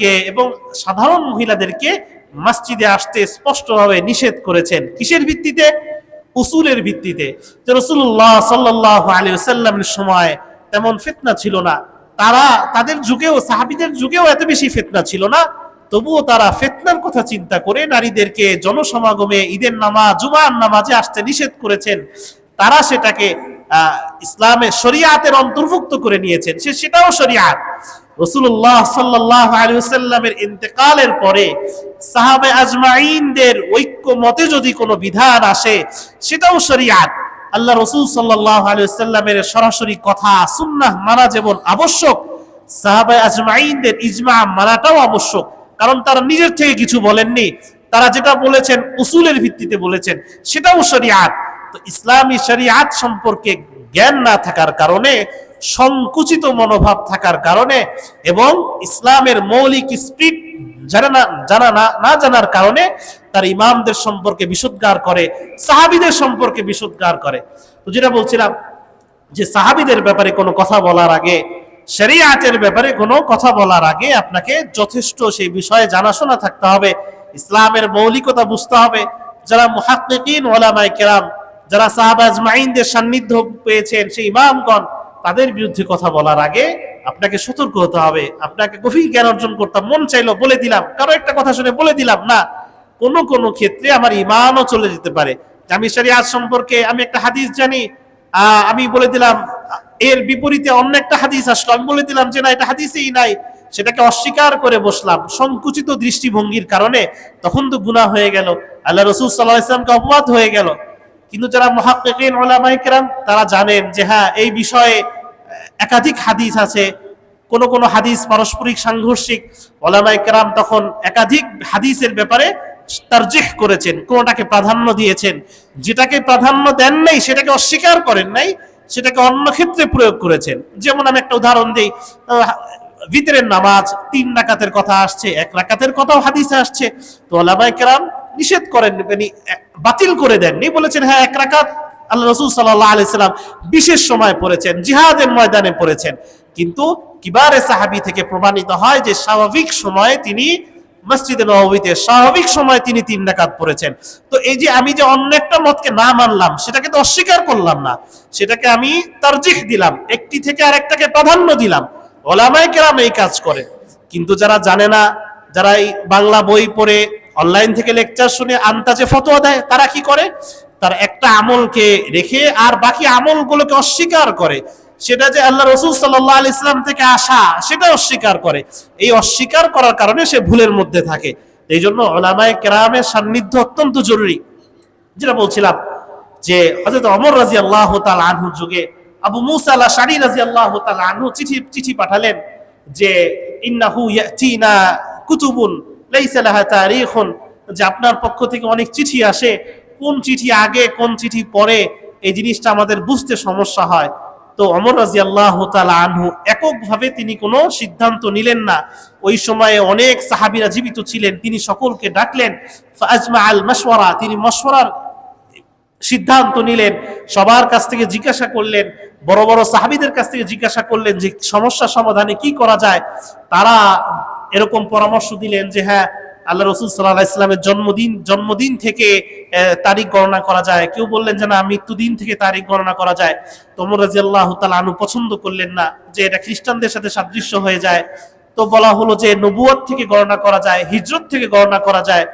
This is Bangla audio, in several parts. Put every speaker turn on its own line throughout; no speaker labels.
নারীদেরকে এবং সাধারণ মহিলাদেরকে মসজিদে আসতে স্পষ্টভাবে নিষেধ করেছেন। কিসের ভিত্তিতে? উসুলের ভিত্তিতে। যে রাসূলুল্লাহ সাল্লাল্লাহু আলাইহি ওয়াসাল্লামের সময় তেমন ফিতনা ছিল না, তাদের যুগেও, সাহাবীদের যুগেও এত বেশি ফিতনা ছিল না, তবুও তারা ফিতনার কথা চিন্তা করে নারীদেরকে জনসমাগমে ঈদের নামাজ, জুমার নামাজে আসতে নিষেধ করেছেন। তারা সেটাকে ইসলামের শরিয়াতের অন্তর্ভুক্ত করে নিয়েছেন, সেটাও শরিয়াত। রাসূলুল্লাহ সাল্লাল্লাহু আলাইহি ওয়াসাল্লামের ইন্তেকালের পরে সাহাবে আজমাইনদের ঐক্য মতে যদি কোনো বিধান আসে, সেটাও শরিয়াত। আল্লাহ রাসূল সাল্লাল্লাহু আলাইহি ওয়াসাল্লামের সরাসরি কথা সুন্নাহ মানা যেমন আবশ্যক, সাহাবে আজমাইনদের ইজমা মানাটাও আবশ্যক। কারণ তারা নিজের থেকে কিছু বলেননি, তারা যেটা বলেছেন উসুলের ভিত্তিতে বলেছেন, সেটাও শরিয়াত। তো ইসলামী শরিয়াত সম্পর্কে জ্ঞান না থাকার কারণে, সংকুচিত মনোভাব থাকার কারণে এবং ইসলামের মৌলিক স্পিরিট না জানার কারণে তার ইমামদের সম্পর্কে বিশুদ্ধার করে, সাহাবীদের সম্পর্কে বিশুদ্ধার করে। তো যেটা বলছিলাম যে সাহাবীদের ব্যাপারে কোনো কথা বলার আগে, শরিয়াতের ব্যাপারে কোনো কথা বলার আগে আপনাকে যথেষ্ট সেই বিষয়ে জানাশোনা থাকতে হবে, ইসলামের মৌলিকতা বুঝতে হবে। যারা মুহাক্কিকিন উলামায়ে কেরাম, যারা সাহাবা আজমাইনদের সান্নিধ্য পেয়েছেন, সেই ইমামগণ, তাদের বিরুদ্ধে কথা বলার আগে আপনাকে সতর্ক হতে হবে। আপনাকে গভীর জ্ঞান অর্জন করতাম, মন চাইলো বলে দিলাম, কারো একটা কথা শুনে বলে দিলাম না। কোন ক্ষেত্রে আমার ঈমানও চলে যেতে পারে। আমি শরিয়াত সম্পর্কে আমি একটা হাদিস জানি, আমি বলে দিলাম, এর বিপরীতে অন্য একটা হাদিস আসলো, আমি বলে দিলাম যে না, এটা হাদিসেই নাই, সেটাকে অস্বীকার করে বসলাম সংকুচিত দৃষ্টিভঙ্গির কারণে, তখন তো গুনাহ হয়ে গেল, আল্লাহ রাসূল সাল্লাল্লাহু আলাইহি ওয়াসাল্লামকে অপবাদ হয়ে গেল। কিন্তু যারা মুহাক্কিকিন উলামায়ে কেরাম, তারা জানেন যে হ্যাঁ, এই বিষয়ে একাধিক হাদিস আছে, কোন হাদিস পারস্পরিক সাংঘর্ষিক, উলামায়ে কেরাম তখন একাধিক হাদিসের ব্যাপারে তারজিহ করেছেন, কোনটাকে প্রাধান্য দিয়েছেন, যেটাকে প্রাধান্য দেন নাই সেটাকে অস্বীকার করেন নাই, সেটাকে অন্য ক্ষেত্রে প্রয়োগ করেছেন। যেমন আমি একটা উদাহরণ দিই, ভিতরের নামাজ 3 রাকাতের কথা আসছে, 1 রাকাতের কথাও হাদিসে আসছে, তো উলামায়ে কেরাম নিষেধ করেন, মানে বাতিল করে দেননি, বলেছেন হ্যাঁ 1 রাকাত আল্লাহ রাসূল সাল্লাল্লাহু আলাইহি সাল্লাম বিশেষ সময় পড়েছেন, জিহাদের ময়দানে পড়েছেন। কিন্তু কিবারে সাহাবী থেকে প্রমাণিত হয় যে স্বাভাবিক সময়ে তিনি মসজিদে নববীতে স্বাভাবিক সময় তিনি 3 রাকাত পড়েছেন। তো এই যে আমি যে অন্য একটা মতকে না মানলাম, সেটাকে তো অস্বীকার করলাম না, সেটাকে আমি তারজিহ দিলাম, একটি থেকে আরেকটাকে প্রাধান্য দিলাম। উলামায়ে কেরাম এই কাজ করে। কিন্তু যারা জানে না, যারা এই বাংলা বই পড়ে অনলাইন থেকে লেকচার শুনে আন্তাজে ফতোয়া দেয়, তারা কি করে? তার একটা আমলকে রেখে আর বাকি আমলগুলোকে অস্বীকার করে। সেটা যে আল্লাহ রাসূল সাল্লাল্লাহু আলাইহি ওয়াসাল্লাম থেকে আসা, সেটা অস্বীকার করে। এই অস্বীকার করার কারণে সে ভুলের মধ্যে থাকে। এই জন্য উলামায়ে কেরামের সান্নিধ্য অত্যন্ত জরুরি। যেটা বলছিলাম যে হযরত ওমর রাদিয়াল্লাহু তাআলা আনহুর যুগে আবু মুসা আল আশআরী রাদিয়াল্লাহু তাআলা আনহু চিঠি পাঠালেন যে ইন্নাহু ইয়াতিনা কুতুবুন লাইসা লাহা তারিখুন, যে আপনার পক্ষ থেকে অনেক চিঠি আসে, কোন চিঠি আগে কোন চিঠি পরে এই জিনিসটা আমাদের বুঝতে সমস্যা হয়। তো ওমর রাদিয়াল্লাহু তাআলা আনহু এককভাবে তিনি কোনো সিদ্ধান্ত নিলেন না। ওই সময়ে অনেক সাহাবীরা জীবিত ছিলেন, তিনি সকলকে ডাকলেন, ফাআজমা আল মাশওয়ারা, তিনি মশওয়ারার সিদ্ধান্ত নিলেন, সবার কাছ থেকে জিজ্ঞাসা করলেন, বড় বড় সাহাবীদের কাছ থেকে জিজ্ঞাসা করলেন যে সমস্যা সমাধানে কি করা যায়। তারা এরকম পরামর্শ দিলেন যে হ্যাঁ, আল্লাহ রাসূল সাল্লাল্লাহু আলাইহি ওয়াসাল্লামের জন্মদিন থেকে তারিখ গণনা করা যায়। কেউ বললেন যে না, মৃত্যুদিন থেকে তারিখ গণনা করা যায়। তো ওমর রাদিয়াল্লাহু তাআলা আনহু পছন্দ করলেন না, যে এটা খ্রিস্টানদের সাথে সাদৃশ্য হয়ে যায়। তো বলা হলো যে নবুয়ত থেকে গণনা করা যায়, হিজরত থেকে গণনা করা যায়।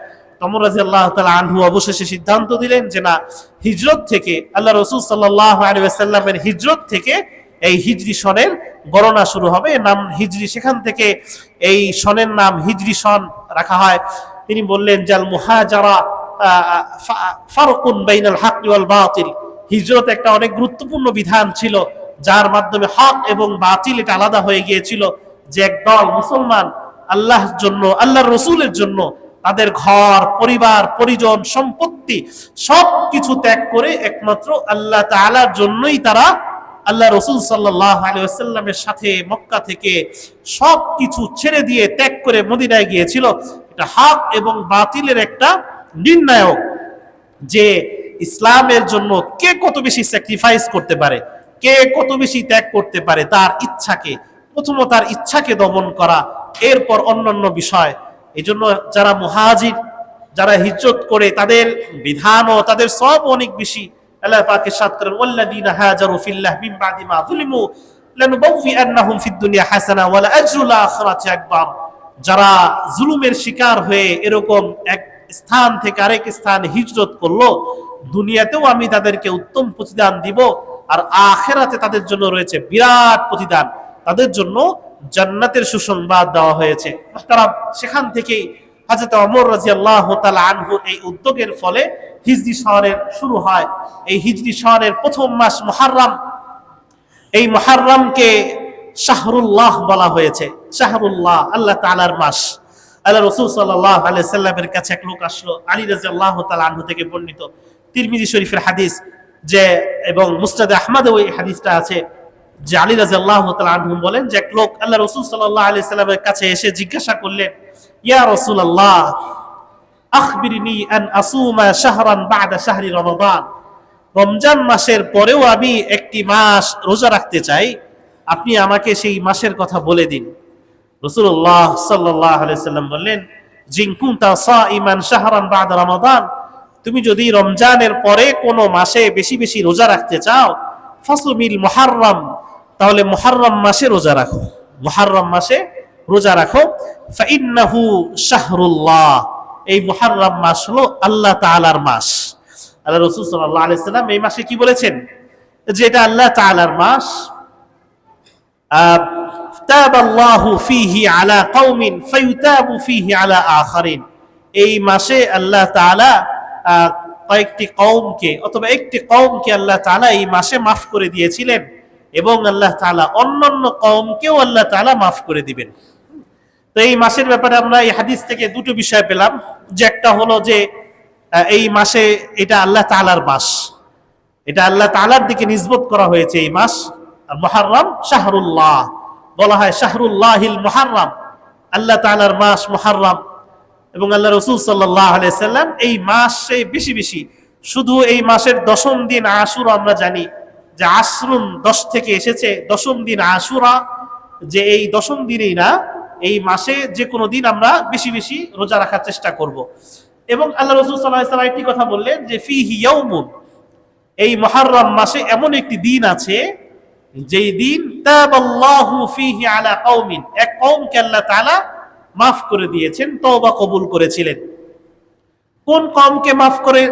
ওমর রাদিয়াল্লাহু তাআলা আনহু অবশেষে সিদ্ধান্ত দিলেন যে না, হিজরত থেকে, আল্লাহ রাসূল সাল্লাল্লাহু আলাইহি ওয়াসাল্লামের হিজরত থেকে এই হিজরি সনের গণনা শুরু হবে। নাম হিজরি, সেখান থেকে এই সনের নাম হিজরি সন রাখা হয়। তিনি বললেন জাল মুহাজারা ফারকুন বাইনাল হক ওয়াল বাতিল, হিজরত একটা অনেক গুরুত্বপূর্ণ বিধান ছিল, যার মাধ্যমে হক এবং বাতিল এটা আলাদা হয়ে গিয়েছিল। যে একদল মুসলমান আল্লাহর জন্য, আল্লাহর রাসূলের জন্য তাদের ঘর, পরিবার, পরিজন, সম্পত্তি সবকিছু ত্যাগ করে একমাত্র আল্লাহ তাআলার জন্যই তারা আল্লাহ রাসূল সাল্লাল্লাহু আলাইহি ওয়াসাল্লামের সাথে মক্কা থেকে সবকিছু ছেড়ে দিয়ে ত্যাগ করে মদিনায় গিয়েছিল। এটা হক এবং বাতিলের একটা নির্ণায়ক, যে ইসলামের জন্য কে কত বেশি স্যাক্রিফাইস করতে পারে, কে কত বেশি ত্যাগ করতে পারে, তার ইচ্ছাকে, প্রথমত তার ইচ্ছাকে দমন করা, এরপর অন্যান্য বিষয়। এই জন্য যারা মুহাজির, যারা হিজরত করে, তাদের বিধান ও তাদের সব অনেক বেশি। আল্লাহ পাক ইরশাদ করেন, ওয়াল্লাযীনা হাজারু ফিল্লাহ মিন বাদি মা যুলিমু লানুবাউইআন্নাহুম ফিদ দুনিয়া হাসানা ওয়া লাআজরুল আখিরাতি আকবার। যারা জুলুমের শিকার হয়ে এরকম এক স্থান থেকে আরেক স্থানে হিজরত করলো, দুনিয়াতেও আমি তাদেরকে উত্তম প্রতিদান দিব, আর আখিরাতে তাদের জন্য রয়েছে বিরাট প্রতিদান, তাদের জন্য জান্নাতের সুসংবাদ দেওয়া হয়েছে। মুহতারাম, সেখান থেকেই হযরত ওমর রাদিয়াল্লাহু তাআলা আনহু এই উদ্যোগের ফলে হিজরি শহরের শুরু হয়। এই হিজরি শহরের প্রথম মাস মুহররম, এই মুহররমকে শাহরুল্লাহ বলা হয়েছে। শাহরুল্লাহ, আল্লাহ তাআলার মাস। আল্লাহ রাসূল সাল্লাল্লাহু আলাইহি সাল্লামের কাছে এক লোক আসলো, আলী রাদিয়াল্লাহু তাআলা আনহু থেকে বর্ণিত, তিরমিজি শরীফের হাদিস, যে এবং মুসনাদে আহমদে ওই হাদিসটা আছে, যে আলী রাদিয়াল্লাহু তাআলা আনহু বলেন যে এক লোক আল্লাহ রাসূল সাল্লাল্লাহু আলাইহি সাল্লামের কাছে এসে জিজ্ঞাসা করলেন, ইয়া রাসূলুল্লাহ আখবিরনি আন আসুমা শাহরান বা'দা শাহরি রমাদান। রমজান মাসের পরেও আমি একটি মাস রোজা রাখতে চাই, আপনি আমাকে সেই মাসের কথা বলে দিন। রাসূলুল্লাহ সাল্লাল্লাহু আলাইহি সাল্লাম বললেন, জিন কুনতা সাইমান শাহরান বা'দা রমাদান, তুমি যদি রমজানের পরে কোনো মাসে বেশি বেশি রোজা রাখতে চাও, ফাসুমিল মুহররম, তাহলে মুহররম মাসে রোজা রাখো, মুহররম মাসে রোজা রাখো। ফাইন্নাহু শাহরুল্লাহ, এই মুহররম মাস হলো আল্লাহ তাআলার মাস। আল্লাহ রাসূল সাল্লাল্লাহু আলাইহি সাল্লাম এই মাসে কি বলেছেন, যে এটা আল্লাহ তাআলার মাস। তাবাল্লাহু ফীহি আলা কওমিন ফায়ুতাবু ফীহি আলা আখারিন, এই মাসে আল্লাহ তাআলা কয়েকটি কওমকে অথবা একটি কওমকে আল্লাহ তাআলা এই মাসে মাফ করে দিয়েছিলেন, এবং আল্লাহ তাআলা অন্যান্য কওমকেও আল্লাহ তাআলা মাফ করে দিবেন। তো এই মাসের ব্যাপারে আমরা এই হাদিস থেকে দুটো বিষয় পেলাম, যে একটা হলো যে এই মাসে এটা আল্লাহ তাআলার মাস, এটা আল্লাহ তাআলার দিকে নিসবত করা হয়েছে এই মাস। আর মুহররম শাহরুল্লাহ বলা হয়, শাহরুল্লাহিল মুহররম, আল্লাহ তাআলার মাস মুহররম। এবং আল্লাহ রাসূল সাল্লাল্লাহু আলাইহি সাল্লাম এই মাসে বেশি বেশি, শুধু এই মাসের দশম দিন আশুরা, আমরা জানি যে আশরুন 10 থেকে এসেছে, দশম দিন আশুরা, যে এই দশম দিনেই না, এই মাসে যে কোনো দিন আমরা বেশি বেশি রোজা রাখার চেষ্টা করব। এবং আল্লাহ রাসূল সাল্লাল্লাহু আলাইহি সাল্লাম একটি কথা বললেন যে ফীহি ইয়াউমুন, এই মুহররম মাসে এমন একটি দিন আছে যেই দিন তাবাল্লাহু ফীহি আলা কওমিন, এক কওমকে আল্লাহ তাআলা মাফ করে দিয়েছেন, তওবা কবুল করেছিলেন। কোন কওমকে মাফ করে,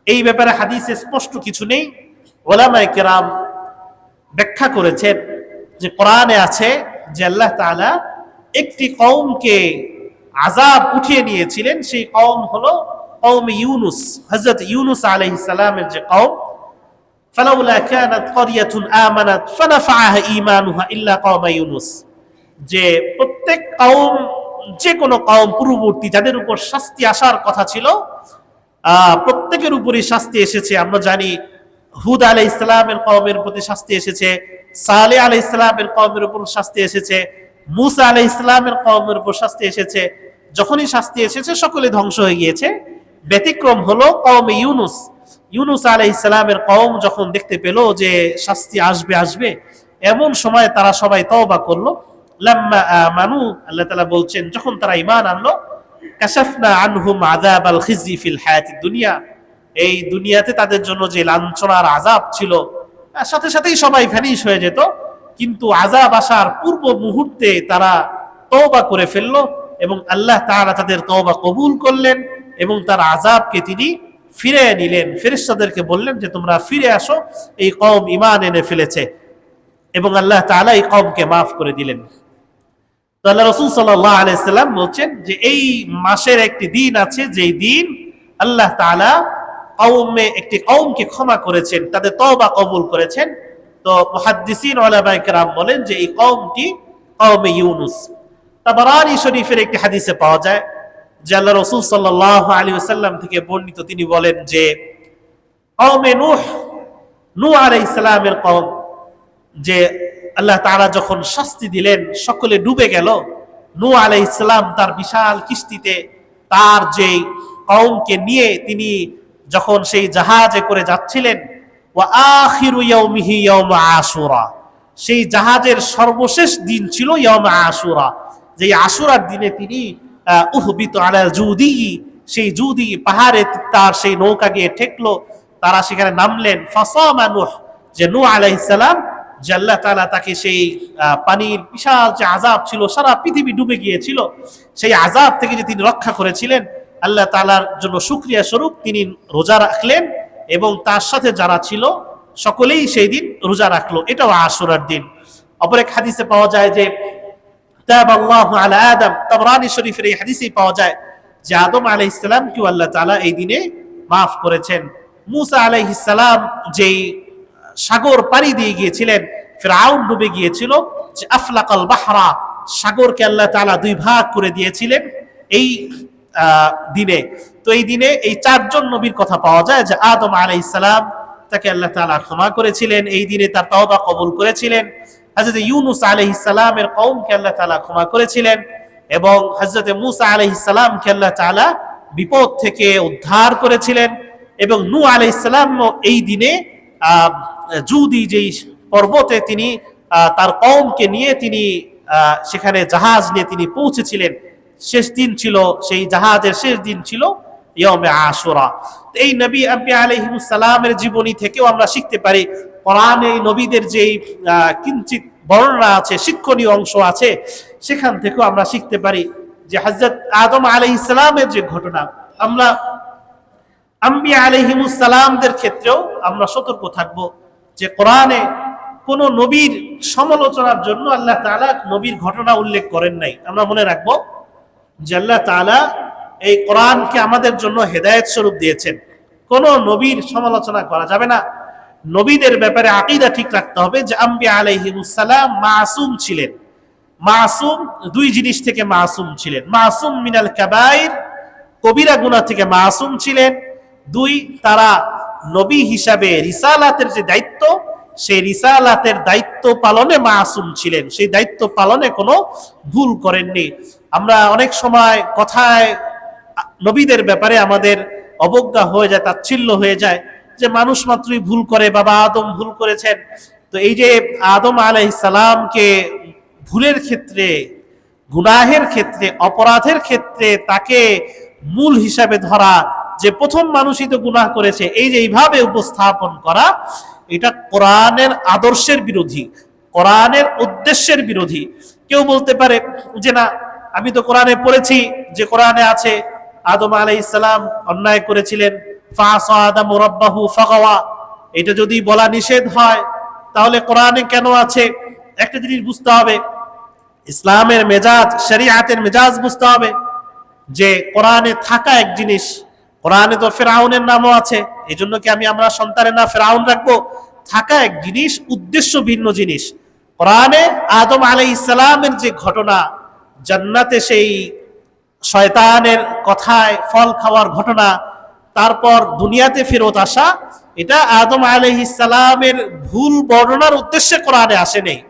এই ব্যাপারে হাদিসে স্পষ্ট কিছু নেই। উলামায়ে কেরাম ব্যাখ্যা করেছেন যে কোরআনে আছে যে আল্লাহ তাআলা একটি কওমকে আযাব উঠিয়ে নিয়েছিলেন, সেই কওম হলো কওম ইউনুস, হযরত ইউনুস আলাইহিস সালামের যে কওম। ফালাউলা কানাত ক্বরিয়াতুন আমানাত ফানাফাআহা ঈমানুহা ইল্লা কওম ইউনুস, যে প্রত্যেক কওম, যে কোনো কওম পূর্ববর্তী যাদের উপর শাস্তি আসার কথা ছিল, প্রত্যেকের উপরই শাস্তি এসেছে। আমরা জানি হুদ আলাইহিস সালামের কওমের প্রতি শাস্তি এসেছে, সালেহ আলাইহিস সালামের কওমের উপর শাস্তি এসেছে, মূসা আলাইহিস সালামের কওমের উপর শাস্তি এসেছে। যখনই শাস্তি এসেছে সকলে ধ্বংস হয়ে গিয়েছে। ব্যতিক্রম হলো কওম ইউনুস। ইউনুস আলাইহিস সালামের কওম যখন দেখতে পেল যে শাস্তি আসবে আসবে, এমন সময় তারা সবাই তওবা করলো। লাম্মা আমানু, আল্লাহ তাআলা বলছেন যখন তারা ঈমান আনলো, কাশাফনা আনহুম আযাবাল খিজি ফিল হায়াতিদ দুনিয়া, এই দুনিয়াতে তাদের জন্য যে লাঞ্ছনার আযাব ছিল, সাথে সাথেই সবাই ভ্যানিশ হয়ে যেত, কিন্তু আযাব আসার পূর্ব মুহূর্তে তারা তওবা করে ফেললো, এবং আল্লাহ তাআলা তাদের তওবা কবুল করলেন এবং তার আযাবকে তিনি ফিরে নিলেন। ফেরেশতাদেরকে বললেন যে তোমরা ফিরে আসো, এই কওম ঈমান এনে ফেলেছে, এবং আল্লাহ তাআলা এই কওমকে মাফ করে দিলেন। তো আল্লাহ রাসূল সাল্লাল্লাহু আলাইহি সাল্লাম বলছেন যে এই মাসের একটি দিন আছে, যেই দিন আল্লাহ তাআলা একটি কওমকে ক্ষমা করেছেন, তাদের তওবা কবুল করেছেন। তো মুহাদ্দিসিন উলামায়ে কেরাম বলেন যে এই কওমটি কওমে ইউনুস। তাবারানী শরীফের একটি হাদিসে পাওয়া যায় যে আল্লাহ রাসূল সাল্লাল্লাহু আলাইহি ওয়াসাল্লাম থেকে বর্ণিত, তিনি বলেন যে কওমে নূহ আলাইহিস সালামের কওম, যে আল্লাহ তাআলা যখন শাস্তি দিলেন সকলে ডুবে গেল, নূহ আলাইহিস সালাম তার বিশাল কিস্তিতে তার যে কওমকে নিয়ে তিনি যখন সেই জাহাজে করে যাচ্ছিলেন, ওয়া আখিরু ইয়াউমিহি ইয়াউম আশুরা, সেই জাহাজের সর্বশেষ দিন ছিল ইয়াউম আশুরা, যে আশুরার দিনে তিনি উহবিত আলা জুদি, সেই জুদি পাহাড়ে তার সেই নৌকা গিয়ে ঠেকলো, তারা সেখানে নামলেন। ফাসামা নূহ, যে নূহ আলাইহিস সালাম, যে আল্লাহ তাআলা তাকে সেই পানির বিশাল যে আযাব ছিল, সারা পৃথিবী ডুবে গিয়েছিল, সেই আযাব থেকে যে তিনি রক্ষা করেছিলেন, আল্লাহ তাআলার জন্য শুকরিয়া স্বরূপ তিনি রোজা রাখলেন এবং তার সাথে যারা ছিল সকলেই সেই দিন রোজা রাখলো। এটাও আশুরার দিন। অপর এক হাদিসে পাওয়া যায় যে তাবাল্লাহু আলা আদম, তাবরানী শরীফের এই হাদিসেই পাওয়া যায় যে আদম আলাইহিস সালামকেও আল্লাহ তাআলা এই দিনে মাফ করেছেন। মূসা আলাইহিস সালাম যেই সাগর পাড়ি দিয়ে গিয়েছিলেন, ফিরআউন ডুবে গিয়েছিল, যে আফলাকাল বাহরা, সাগরকে আল্লাহ তাআলা দুই ভাগ করে দিয়েছিলেন এই দিনে। তো এই দিনে এই চারজন নবীর কথা পাওয়া যায় যে আদম আলাইহিস সালাম, তাকে আল্লাহ তাআলা ক্ষমা করেছিলেন, এই দিনে তার তওবা কবুল করেছিলেন। হযরত ইউনূস আলাইহিস সালামের কওমকে আল্লাহ তাআলা ক্ষমা করেছিলেন এবং হযরত মূসা আলাইহিস সালামকে আল্লাহ তাআলা বিপদ থেকে উদ্ধার করেছিলেন। এবং নূহ আলাইহিস সালাম এই দিনে জুদি যেই পর্বতে তিনি তার কওমকে নিয়ে তিনি সেখানে জাহাজ নিয়ে তিনি পৌঁছেছিলেন। শেষ দিন ছিল, সেই জাহাজের শেষ দিন ছিল ইয়মে আশুরা। এই নবী আলাইহিস সালামের জীবনী থেকেও আমরা শিখতে পারি, কোরআনে এই নবীদের যেই কিঞ্চিত বর্ণনা আছে, শিক্ষণীয় অংশ আছে, সেখান থেকেও আমরা শিখতে পারি যে হযরত আদম আলাইহিস সালামের যে ঘটনা, আমরা আম্বিয়া আলাইহিমুস সালামদের ক্ষেত্রেও আমরা সতর্ক থাকব যে কোরআনে কোন নবীর সমালোচনার জন্য আল্লাহ তাআলা নবীর ঘটনা উল্লেখ করেন নাই। আমরা মনে রাখব যে আল্লাহ তাআলা এই কোরআনকে আমাদের জন্য হেদায়েত স্বরূপ দিয়েছেন। কোন নবীর সমালোচনা করা যাবে না। নবীদের ব্যাপারে আকীদা ঠিক রাখতে হবে যে আম্বিয়া আলাইহিমুস সালাম মাসুম ছিলেন। মাসুম দুই জিনিস থেকে মাসুম ছিলেন। মাসুম মিনাল কাবাইর, কবিরা গুনাহ থেকে মাসুম ছিলেন। দুই, তারা নবী হিসাবে রিসালাতের যে দায়িত্ব, সেই রিসালাতের দায়িত্ব পালনে মাসুম ছিলেন, সেই দায়িত্ব পালনে কোনো ভুল করেননি। আমরা অনেক সময় কথায় নবীদের ব্যাপারে আমাদের অবজ্ঞা হয়ে যায়, তাচ্ছিল্য হয়ে যায় যে মানুষ মাত্রই ভুল করে, বাবা আদম ভুল করেছেন। তো এই যে আদম আলাইহিস সালামকে ভুলের ক্ষেত্রে, গুনাহের ক্ষেত্রে, অপরাধের ক্ষেত্রে তাকে মূল হিসাবে ধরা, যে প্রথম মানুষই তো গুনাহ করেছে, এই যে এইভাবে উপস্থাপন করা, এটা কোরআনের আদর্শের বিরোধী, কোরআনের উদ্দেশ্যের বিরোধী। কেউ বলতে পারে যে না, আমি তো কোরআনে পড়েছি যে কোরআনে আছে আদম আলাইহিস সালাম অন্যায় করেছিলেন, ফাসা আদামু রাব্বাহু ফাগাওয়া। এটা যদি বলা নিষেধ হয় তাহলে কোরআনে কেন আছে? একটা জিনিস বুঝতে হবে, ইসলামের মেজাজ, শরীয়তের মেজাজ বুঝতে হবে যে কোরআনে থাকা এক জিনিস। কোরআনে তো ফিরআউনের নামও আছে, এই জন্য কি আমরা সন্তানের নাম ফিরআউন রাখবো? থাকা এক জিনিস, উদ্দেশ্য ভিন্ন জিনিস। কোরআনে আদম আলাইহিস সালামের যে ঘটনা, জান্নাতে সেই শয়তানের কথায় ফল খাওয়ার ঘটনা, তারপর দুনিয়াতে ফেরত আসা, এটা আদম আলাইহিস সালামের ভুল বর্ণনার উদ্দেশ্যে কোরআনে আসে নেই।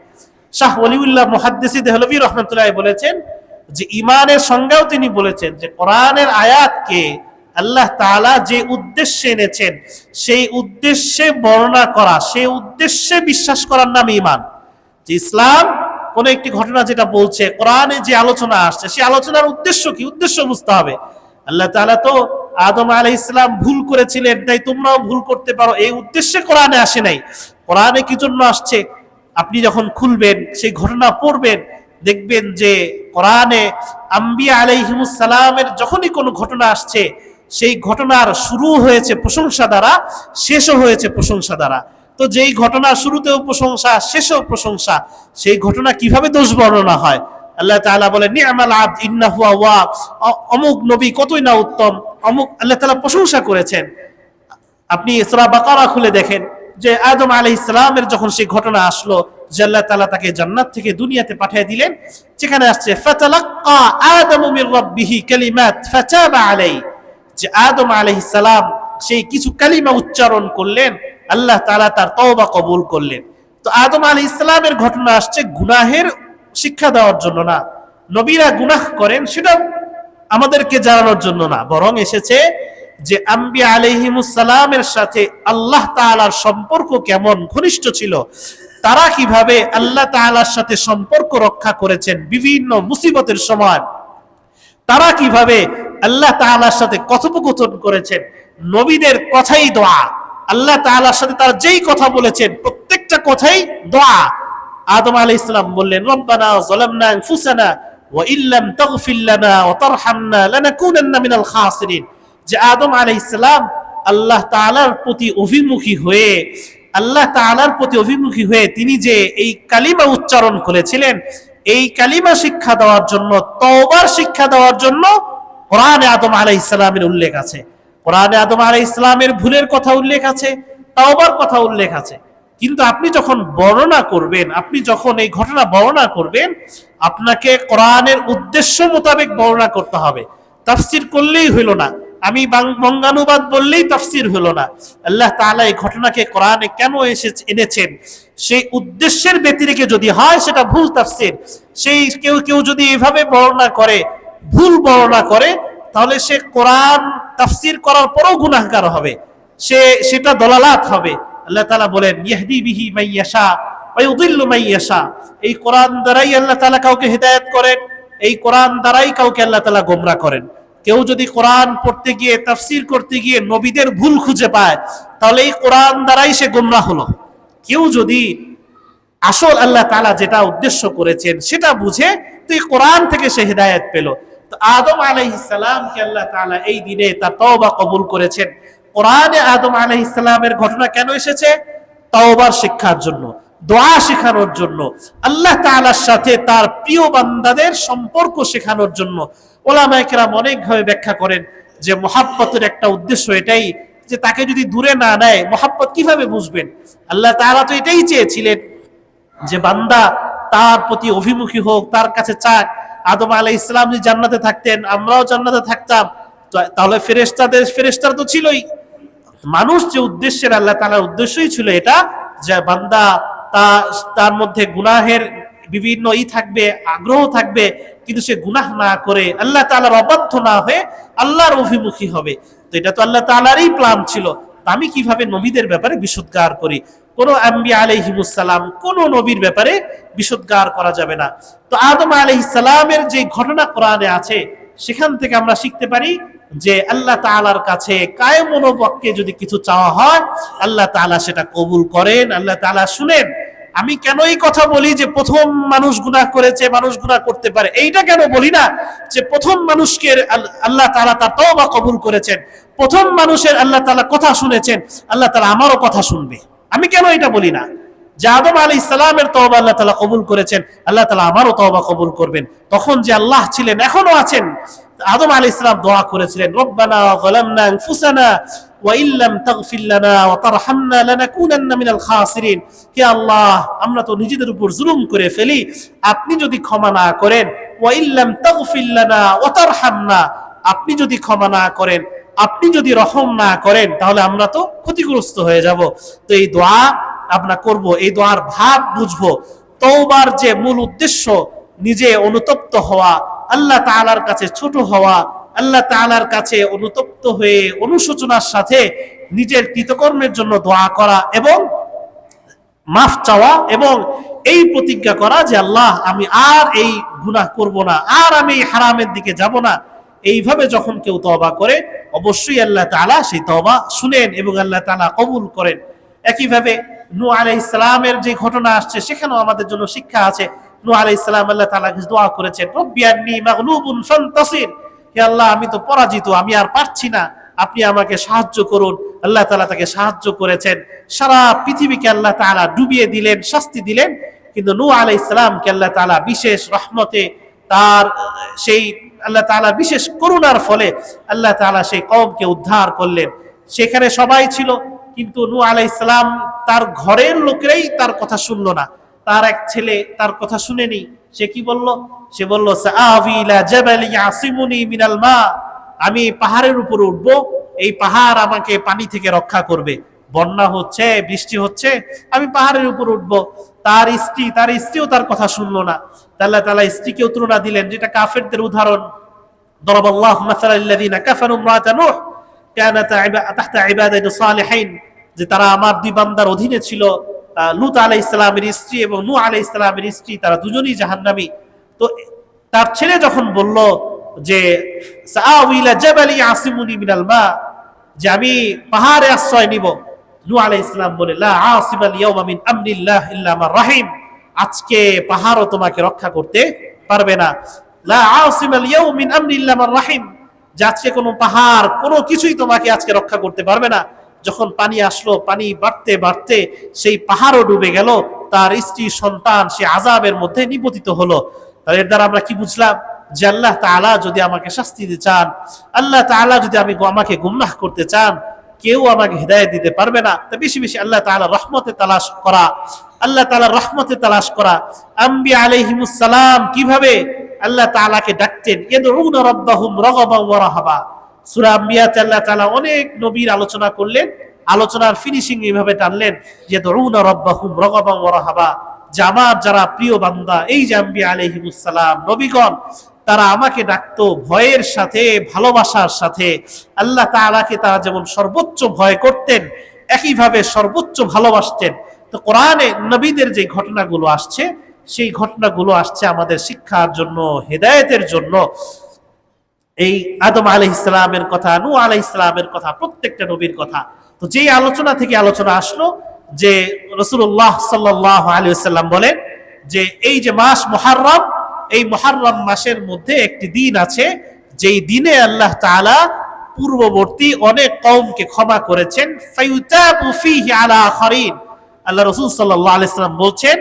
শাহ ওলিউল্লাহ মুহাদ্দিসি দেহলভী রাহমাতুল্লাহ বলেছেন যে ইমানের সংজ্ঞাও তিনি বলেছেন যে কোরআনের আয়াতকে আল্লাহ তাআলা যে উদ্দেশ্যে এনেছেন, সেই উদ্দেশ্যে বর্ণনা করা, সেই উদ্দেশ্যে বিশ্বাস করার নাম ঈমান। যে ইসলাম কোন একটি ঘটনা যেটা বলছে, কোরআনে যে আলোচনা আসছে, সেই আলোচনার উদ্দেশ্য কি, উদ্দেশ্য বুঝতে হবে। আল্লাহ তাআলা তো আদম আলাইহিস সালাম ভুল করেছিলেন, তাই তোমরাও ভুল করতে পারো, এই উদ্দেশ্যে কোরআনে আসে নাই। কোরআনে কি জন্য আসছে? আপনি যখন খুলবেন, সেই ঘটনা পড়বেন, দেখবেন যে কোরআনে আম্বিয়া আলাইহিমুস সালামের যখনই কোনো ঘটনা আসছে, সেই ঘটনার শুরু হয়েছে প্রশংসা দ্বারা, শেষও হয়েছে প্রশংসা দ্বারা। তো যেই ঘটনা শুরুতেও প্রশংসা, শেষেও প্রশংসা, সেই ঘটনা কিভাবে দোষ বর্ণনা হয়? আল্লাহ তাআলা বলেন নি'মাল আবদ ইন্নাহু আওয়াব, অমুক নবী কতই না উত্তম, অমুক, আল্লাহ তাআলা প্রশংসা করেছেন। আপনি সূরা বাকারা খুলে দেখেন যে আদম আলাইহিস সালামের যখন সেই ঘটনা আসলো যে আল্লাহ তাআলা তাকে জান্নাত থেকে দুনিয়াতে পাঠিয়ে দিলেন, যেখানে আসছে ফাতালাক্কা আদামু মির রাব্বিহি কালিমাত ফাতাবা আলাইহি, যে আদম আলাইহিস সালাম সেই কিছু কালিমা উচ্চারণ করলেন, আল্লাহ তাআলা তার তওবা কবুল করলেন। তো আদম আলাইহিস সালামের ঘটনা আসছে গুনাহের শিক্ষা দেওয়ার জন্য না, নবীরা গুনাহ করেন সেটা আমাদেরকে জানানোর জন্য না, বরং এসেছে যে আম্বিয়া আলাইহিমুস সালামের সাথে আল্লাহ তাআলার সম্পর্ক কেমন ঘনিষ্ঠ ছিল, তারা কিভাবে আল্লাহ তাআলার সাথে সম্পর্ক রক্ষা করেছেন বিভিন্ন মুসিবতের সময়, তারা কিভাবে আল্লাহ তাআলার সাথে কথোপকথন করেছেন। নবীদের কথাই দোয়া, আল্লাহ তাআলার সাথে তারা যেই কথা বলেছেন প্রত্যেকটা কথাই দোয়া। আদম আলাইহিস সালাম বললেন, রব্বানা যালামনা আনফুসানা ওয়া ইল্লাম তাগফির লানা ওয়া তারহামনা লানাকুনান্না মিনাল খাসিরিন। যে আদম আলাইহিস সালাম আল্লাহ তাআলার প্রতি অভিমুখী হয়ে, আল্লাহ তাআলার প্রতি অভিমুখী হয়ে তিনি যে এই কালিমা উচ্চারণ করেছিলেন, এই কালিমা শিক্ষা দেওয়ার জন্য, তওবার শিক্ষা দেওয়ার জন্য কোরআনে আদম আলাইহিস সালামের উল্লেখ আছে। কোরআনে আদম আলাইহিস সালামের ভুলের কথা উল্লেখ আছে, তওবার কথা উল্লেখ আছে। কিন্তু আপনি যখন বর্ণনা করবেন, আপনি যখন এই ঘটনা বর্ণনা করবেন, আপনাকে কোরআনের উদ্দেশ্য মোতাবেক বর্ণনা করতে হবে। তাফসীর করলেই হইল না, আমি বঙ্গানুবাদ বললেই তাফসীর হলো না। আল্লাহ তাআলা এই ঘটনাকে কোরআনে কেন এনেছেন সেই উদ্দেশ্যের ব্যতিরেকে যদি হয় সেটা ভুল তাফসীর। সেই কেউ যদি এভাবে বর্ণনা করে, ভুল বর্ণনা করে, তাহলে সে কোরআন তাফসীর করার পরও গুনাহগার হবে, সেটা দলালাত হবে। আল্লাহ তাআলা বলেন, ইয়াহদি বিহি মান ইয়াশা ওয়া ইউদিল্লু মান ইয়াশা। এই কোরআন দ্বারাই আল্লাহ তাআলা কাউকে হিদায়াত করেন, এই কোরআন দ্বারাই কাউকে আল্লাহ তাআলা গোমরাহ করেন। কেউ যদি কোরআন পড়তে গিয়ে, তাফসীর করতে গিয়ে নবীদের ভুল খুঁজে পায়, তাহলে এই কোরআন দ্বারাই সে গোমরাহ হলো। কেউ যদি আসল আল্লাহ তাআলা যেটা উদ্দেশ্য করেছেন সেটা বুঝে, তো এই কোরআন থেকে সে হিদায়াত পেল। তো আদম আলাইহিস সালামকে আল্লাহ তাআলা এই দিনে তার তওবা কবুল করেছেন। কোরআনে আদম আলাইহিস সালামের ঘটনা কেন এসেছে? তওবার শিক্ষার জন্য, দোয়া শেখানোর জন্য, আল্লাহ তাআলার সাথে তার প্রিয় বান্দাদের সম্পর্ক শেখানোর জন্য। ওলামায়ে কেরাম অনেকভাবে ব্যাখ্যা করেন যে মুহাব্বতের একটা উদ্দেশ্য এটাই যে তাকে যদি দূরে না নেয়, মুহাব্বত কিভাবে বুঝবেন? আল্লাহ তাআলা তো এটাই চেয়েছিলেন যে বান্দা তার প্রতি অভিমুখী হোক, তার কাছে চাক। আদম আলাইহিস সালাম যদি জান্নাতে থাকতেন, আমরাও জান্নাতে থাকতাম, তাহলে ফেরেশতারা তো ছিলই। মানুষ যে উদ্দেশ্যের, আল্লাহ তাআলার উদ্দেশ্যই ছিল এটা যে বান্দা তার মধ্যে গুনাহের বিভিন্ন থাকবে, আগ্রহ থাকবে, কিন্তু সে গুনাহ না করে আল্লাহ তাআলার অবাধ্য না হয়ে আল্লাহর অভিমুখী হবে। তো এটা তো আল্লাহ তাআলারই প্ল্যান ছিল। আমি কিভাবে নবীদের ব্যাপারে বিশুদ্ধগার করি? কোন আম্বিয়া আলাইহিমুস সালাম, কোন নবীর ব্যাপারে বিশুদ্ধগার করা যাবে না। তো আদম আলাইহিস সালামের যে ঘটনা কোরআনে আছে, সেখান থেকে আমরা শিখতে পারি যে আল্লাহ তাআলার কাছে কায়ে মনোবাক্যে যদি কিছু চাওয়া হয়, আল্লাহ তাআলা সেটা কবুল করেন, আল্লাহ তাআলা শুনেন। আমি কেন এই কথা বলি যে প্রথম মানুষ গুনাহ করেছে, মানুষ গুনাহ করতে পারে, এইটা কেন বলি না যে প্রথম মানুষকে আল্লাহ তাআলা তার তওবা কবুল করেছেন, প্রথম মানুষের আল্লাহ তাআলা কথা শুনেছেন, আল্লাহ তাআলা আমারও কথা শুনবে। আমি কেন এটা বলি না যে আদম আলাইহিস সালামের তওবা আল্লাহ তাআলা কবুল করেছেন, আল্লাহ তাআলা আমারও তওবা কবুল করবেন। তখন যে আল্লাহ ছিলেন, এখনো আছেন। আদম আলাইহিস সালাম দোয়া করেছিলেন, রব্বানা যালামনা আনফুসানা ওয়া ইল্লাম তাগফির লানা ওয়া তারহামনা লানাকুনান্না মিনাল খাসিরিন। হে আল্লাহ, আমরা তো নিজেদের উপর জুলুম করে ফেলি, আপনি যদি ক্ষমা না করেন, ওয়া ইল্লাম তাগফির লানা ওয়া তারহামনা, আপনি যদি ক্ষমা না করেন, আপনি যদি রহম না করেন, তাহলে আমরা তো ক্ষতিগ্রস্ত হয়ে যাব। তো এই দোয়া আমরা করব, এই দোয়ার ভাব বুঝবো। তওবার যে মূল উদ্দেশ্য, নিজে অনুতপ্ত হওয়া, আল্লাহ তাআলার কাছে ছোট হওয়া, আল্লাহ তাআলার কাছে অনুতপ্ত হয়ে অনুশোচনার সাথে নিজের কৃতকর্মের জন্য দোয়া করা এবং মাফ চাওয়া, এবং এই প্রতিজ্ঞা করা যে আল্লাহ, আমি আর এই গুনাহ করব না, আর আমি হারামের দিকে যাব না। এইভাবে যখন কেউ তওবা করে, অবশ্যই আল্লাহ তাআলা সেই তওবা শুনেন এবং আল্লাহ তাআলা কবুল করেন। একইভাবে নূহ আলাইহিস সালামের যে ঘটনা আসছে, সেখানেও আমাদের জন্য শিক্ষা আছে। নূহ আলাইহিস সালাম আল্লাহ তাআলাকে দোয়া করেছেন, রব্বি আন্নী মাগলুবুন ফান্তাসির, হে আল্লাহ, আমি তো পরাজিত, আমি আর পারছি না, আপনি আমাকে সাহায্য করুন। আল্লাহ তাআলা তাকে সাহায্য করেছেন। সারা পৃথিবীকে আল্লাহ তাআলা ডুবিয়ে দিলেন, শাস্তি দিলেন, কিন্তু নূহ আলাইহিস সালামকে আল্লাহ তাআলা বিশেষ রহমতে, তার সেই আল্লাহ তাআলা বিশেষ করুণার ফলে আল্লাহ তাআলা সেই কওমকে উদ্ধার করলেন। সেখানে সবাই ছিল, কিন্তু নূহ আলাইহিস সালাম তার ঘরের লোকেরাই তার কথা শুনলো না। তার এক ছেলে তার কথা শুনেনি। সে কি বলল? সে বলল, সাআবি ইলা জাবালি ইয়াসিমুনি মিনাল মা, আমি পাহাড়ের উপরে উঠব, এই পাহাড় আমাকে পানি থেকে রক্ষা করবে। বন্যা হচ্ছে, বৃষ্টি হচ্ছে, আমি পাহাড়ের উপর উঠব। তার স্ত্রীও তার কথা শুনলো না। আল্লাহ তাআলা স্ত্রীকে তুলনা দিলেন, যেটা কাফেরদের উদাহরণ। দরাবাল্লাহু মাসালাল লাযিনা কাফারু ইমরাআতা নূহ কানাত তাহতা ইবাদাতি সালিহিন, যে তারা আমার দুই বান্দার অধীনে ছিল, লূত আলাইহিস সালামের স্ত্রী এবং নূহ আলাইহিস সালামের স্ত্রী, তারা দুজনই জাহান্নামী। তো তার ছেলে যখন বলল যে সাআউই ইলা জাবালি ইয়াসিমুনি মিনাল মা, যে আমি পাহাড়ে আশ্রয় নিব, নূহ আলাইহিস সালাম বলে লা আসিমাল ইয়াউমা মিন আমরিল্লাহ ইল্লা মান রাহিম, আজকে পাহাড়ও তোমাকে রক্ষা করতে পারবে না। লা আসিমাল ইয়াউমা মিন আমরিল্লাহ ইল্লা মান রাহিম, যে আজকে কোনো পাহাড় কোনো কিছুই তোমাকে আজকে রক্ষা করতে পারবে না। যখন পানি আসলো, পানি বাড়তে বাড়তে সেই পাহাড়ও ডুবে গেল, তার স্ত্রী সন্তান সে আযাবের মধ্যে নিপতিত হলো। তাহলে এর দ্বারা আমরা কি বুঝলাম? যে আল্লাহ তাআলা যদি আমাকে শাস্তি দিতে চান, আল্লাহ তাআলা যদি আমাকে গুমরাহ করতে চান, কেউ আমাকে হিদায়াত দিতে পারবে না। তো বেশি বেশি আল্লাহ তাআলা রহমতে তালাশ করা, আল্লাহ তাআলা রহমতে তালাশ করা। আম্বিয়া আলাইহিমুস সালাম কিভাবে আল্লাহ তাআলাকে ডাকতেন, ইয়াদউনা রাব্বাহুম রাগাবান ওয়া রাহাবা। সূরা আম্বিয়াতে আল্লাহ তাআলা অনেক নবীর আলোচনা করলেন, আলোচনার ফিনিশিং এইভাবে টানলেন, ইয়াদউনা রাব্বাহুম রাগাবান ওয়া রাহাবা, যে আমার যারা প্রিয় বান্দা, এই যে আম্বিয়া আলাইহিমুস সালাম নবীগণ, তারা আমাকে ডাকতো ভয়ের সাথে, ভালোবাসার সাথে। আল্লাহ তাআলাকে তারা যেমন সর্বোচ্চ ভয় করতেন, একইভাবে সর্বোচ্চ ভালোবাসতেন। তো কোরআনে নবীদের যে ঘটনাগুলো আসছে, সেই ঘটনাগুলো আসছে আমাদের শিক্ষার জন্য, হেদায়েতের জন্য। এই আদম আলাইহিস সালামের কথা, নূহ আলাইহিস সালামের কথা, প্রত্যেকটা নবীর কথা। তো যেই আলোচনা থেকে আলোচনা আসলো যে রাসূলুল্লাহ সাল্লাল্লাহু আলাইহি ওয়াসাল্লাম বলেন যে এই যে মাস মুহররম, এই মুহররম মাসের মধ্যে একটি দিন আছে, যেই দিনে আল্লাহ তাআলা পূর্ববর্তী অনেক কওমকে ক্ষমা করেছেন। ফায়ুতাবু ফীহি আলা আখারিন, আল্লাহ রাসূল সাল্লাল্লাহু আলাইহি ওয়াসাল্লাম বলছেন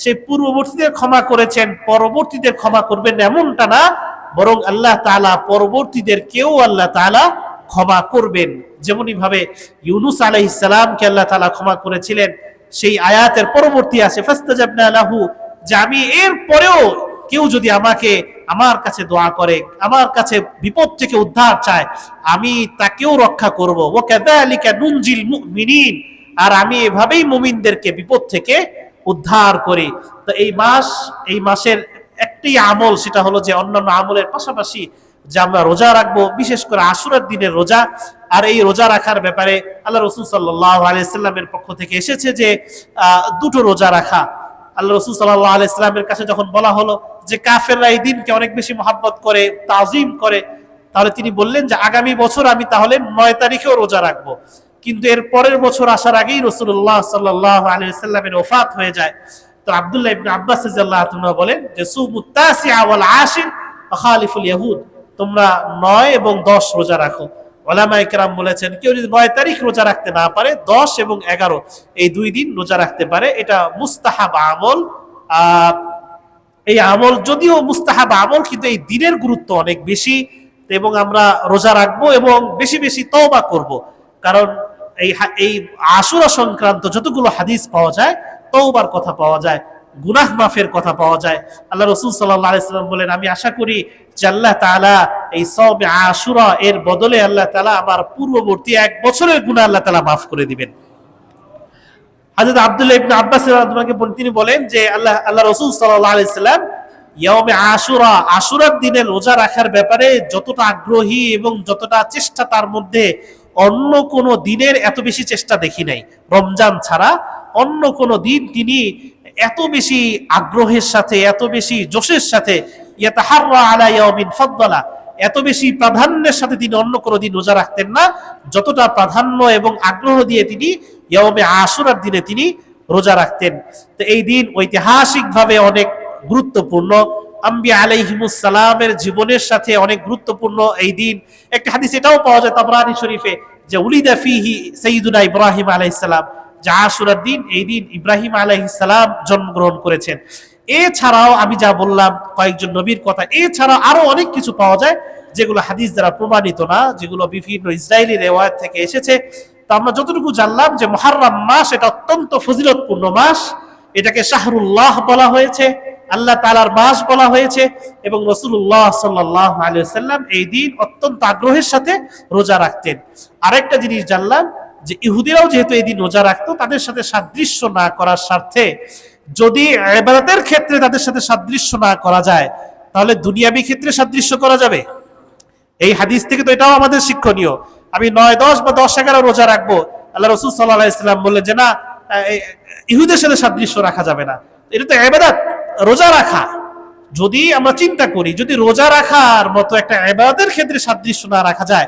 সেই পূর্ববর্তীদের ক্ষমা করেছেন, পরবর্তীদের ক্ষমা করবেন এমনটা না, বরং আল্লাহ তাআলা পরবর্তীদেরকেও আল্লাহ তাআলা ক্ষমা করবেন। যেমনি ভাবে ইউনূস আলাইহিস সালামকে আল্লাহ তাআলা ক্ষমা করেছিলেন, সেই আয়াতের পরবর্তী আছে ফাস্তাজাবনা লাহু, যে আমি এর পরেও কেউ যদি আমার কাছে দোয়া করে, আমার কাছে বিপদ থেকে উদ্ধার চায়, আমি তাকেও রক্ষা করব। ওয়া কাযালিকা নুনজিল মুমিনিন, আর আমি এভাবেই মুমিনদেরকে বিপদ থেকে উদ্ধার করি। তো এই মাসের একটি আমল, সেটা হলো যে অন্যান্য আমলের পাশাপাশি যে আমরা রোজা রাখবো, বিশেষ করে আশুরার দিনের রোজা। আর এই রোজা রাখার ব্যাপারে আল্লাহ রাসূল সাল্লাল্লাহু আলাইহি ওয়াসাল্লামের পক্ষ থেকে এসেছে যে দুটো রোজা রাখা। আল্লাহ রাসূল সাল্লাল্লাহু আলাইহি ওয়াসাল্লামের কাছে যখন বলা হলো যে কাফেররা এই দিনকে অনেক বেশি মহব্বত করে, তাজিম করে, তাহলে তিনি বললেন যে আগামী বছর আমি তাহলে ৯ তারিখেও রোজা রাখবো। কিন্তু এর পরের বছর আসার আগেই রাসূলুল্লাহ সাল্লাল্লাহু আলাইহি ওয়াসাল্লামের ওফাত হয়ে যায়। তো আব্দুল্লাহ ইবনে আব্বাস রাদিয়াল্লাহু আনহু বলেন যে সুমুত তাসিআ ওয়াল আশির ওয়া খালিফুল ইয়াহুদ, তোমরা ৯ এবং ১০ রোজা রাখো। উলামায়ে কেরাম বলেছেন কেউ যদি ৯ তারিখ রোজা রাখতে না পারে, ১০ এবং ১১ এই ২ দিন রোজা রাখতে পারে। এটা মুস্তাহাব আমল। এই আমল যদিও মুস্তাহাব আমল, কিন্তু এই দিনের গুরুত্ব অনেক বেশি, এবং আমরা রোজা রাখবো এবং বেশি বেশি তওবা করব। কারণ এই আশুরা সংক্রান্ত যতগুলো হাদিস পাওয়া যায়, তওবার কথা পাওয়া যায়, গুনাহ মাফের কথা পাওয়া যায়। আল্লাহ রাসূল সাল্লাল্লাহু আলাইহি ওয়াসাল্লাম বলেন আমি আশা করি যে আল্লাহ তাআলা এই সওমে আশুরা এর বদলে আল্লাহ তাআলা আমার পূর্ববর্তী ১ বছরের গুনাহ আল্লাহ তাআলা মাফ করে দিবেন। হযরত আব্দুল্লাহ ইবনে আব্বাস রাদিয়াল্লাহু আনহু তিনি বলেন যে আল্লাহ রাসূল সাল্লাল্লাহু আলাইহি ওয়াসাল্লাম ইয়াউমে আশুরা, আশুরার দিনে রোজা রাখার ব্যাপারে যতটা আগ্রহী এবং যতটা চেষ্টা তার মধ্যে, অন্য কোন দিনের এত বেশি চেষ্টা দেখি নাই। রমজান ছাড়া অন্য কোন দিন তিনি এত বেশি আগ্রহের সাথে, এত বেশি জোশের সাথে, ইয়াতাহাররা আলা ইয়াউমিন ফাদ্দালা, এত বেশি প্রাধান্যের সাথে তিনি অন্য কোনো দিন রোজা রাখতেন না, যতটা প্রাধান্য এবং আগ্রহ দিয়ে তিনি ইয়াউমে আশুরার দিনে তিনি রোজা রাখতেন। তো এই দিন ঐতিহাসিকভাবে অনেক গুরুত্বপূর্ণ, আম্বিয়া আলাইহিমুস সালামের জীবনের সাথে অনেক গুরুত্বপূর্ণ এই দিন। একটা হাদিস এটাও পাওয়া যায় তাবরানী শরীফে যে উলিদা ফিহি সাইয়্যিদুনা ইব্রাহিম আলাইহিস সালাম, যে আশুরার দিন, এই দিন ইব্রাহিম আলাইহিস সালাম জন্মগ্রহণ করেছেন। এছাড়াও আমি যা বললাম কয়েকজন নবীর কথা, এছাড়াও আরো অনেক কিছু পাওয়া যায় যেগুলো হাদিস দ্বারা প্রমাণিত না, যেগুলো বিভিন্ন ইসরায়েলি রিওয়ায়াত থেকে এসেছে। তো আমরা যতটুকু জানলাম যে মুহররম মাস এটা অত্যন্ত ফজিলতপূর্ণ মাস, এটাকে শাহরুল্লাহ বলা হয়েছে, আল্লাহ তাআলার মাস বলা হয়েছে, এবং রাসূলুল্লাহ সাল্লাল্লাহু আলাইহি ওয়াসাল্লাম এই দিন অত্যন্ত আগ্রহের সাথে রোজা রাখতেন। আরেকটা জিনিস জানলাম যে ইহুদিরাও যেহেতু এই দিন রোজা রাখতো, তাদের সাথে সাদৃশ্য না করার স্বার্থে, যদি ইবাদতের ক্ষেত্রে তাদের সাথে সাদৃশ্য না করা যায়, তাহলে দুনিয়াবি ক্ষেত্রে সাদৃশ্য করা যাবে। এই হাদিস থেকে তো এটাও আমাদের শিক্ষণীয়। আমি ৯, ১০ বা ১০, ১১ রোজা রাখবো, আল্লাহ রাসূল সাল্লাল্লাহু আলাইহি ওয়াসাল্লাম বললেন যে না, ইহুদের সাথে সাদৃশ্য রাখা যাবে না। এটা তো ইবাদত, রোজা রাখা। যদি আমরা চিন্তা করি, যদি রোজা রাখার মতো একটা ইবাদতের ক্ষেত্রে সাদৃশ্য না রাখা যায়,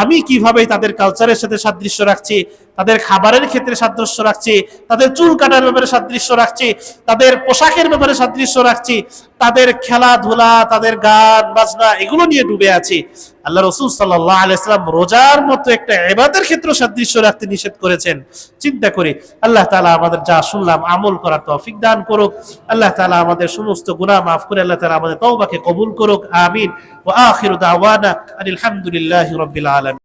আমি কিভাবে তাদের কালচারের সাথে সাদৃশ্য রাখছি, তাদের খাবারের ক্ষেত্রে সাদৃশ্য রাখছি, তাদের চুল কাটার ব্যাপারে সাদৃশ্য রাখছি, তাদের পোশাকের ব্যাপারে সাদৃশ্য রাখছি, তাদের খেলাধুলা, তাদের গান বাজনা, এগুলো নিয়ে ডুবে আছি। আল্লাহ রাসূল সাল্লাল্লাহু আলাইহি ওয়াসাল্লাম রোজার মতো একটা ইবাদতের ক্ষেত্রে সাদৃশ্য রাখতে নিষেধ করেছেন। চিন্তা করি। আল্লাহ তাআলা আমাদের যা শুনলাম আমল করার তৌফিক দান করুক। আল্লাহ তাআলা আমাদের সমস্ত গুনাহ মাফ করে আল্লাহ তাআলা আমাদের তওবাকে কবুল করুক। আমিন। ওয়া আখিরু দাওয়ানা আলহামদুলিল্লাহি রাব্বিল আলামিন।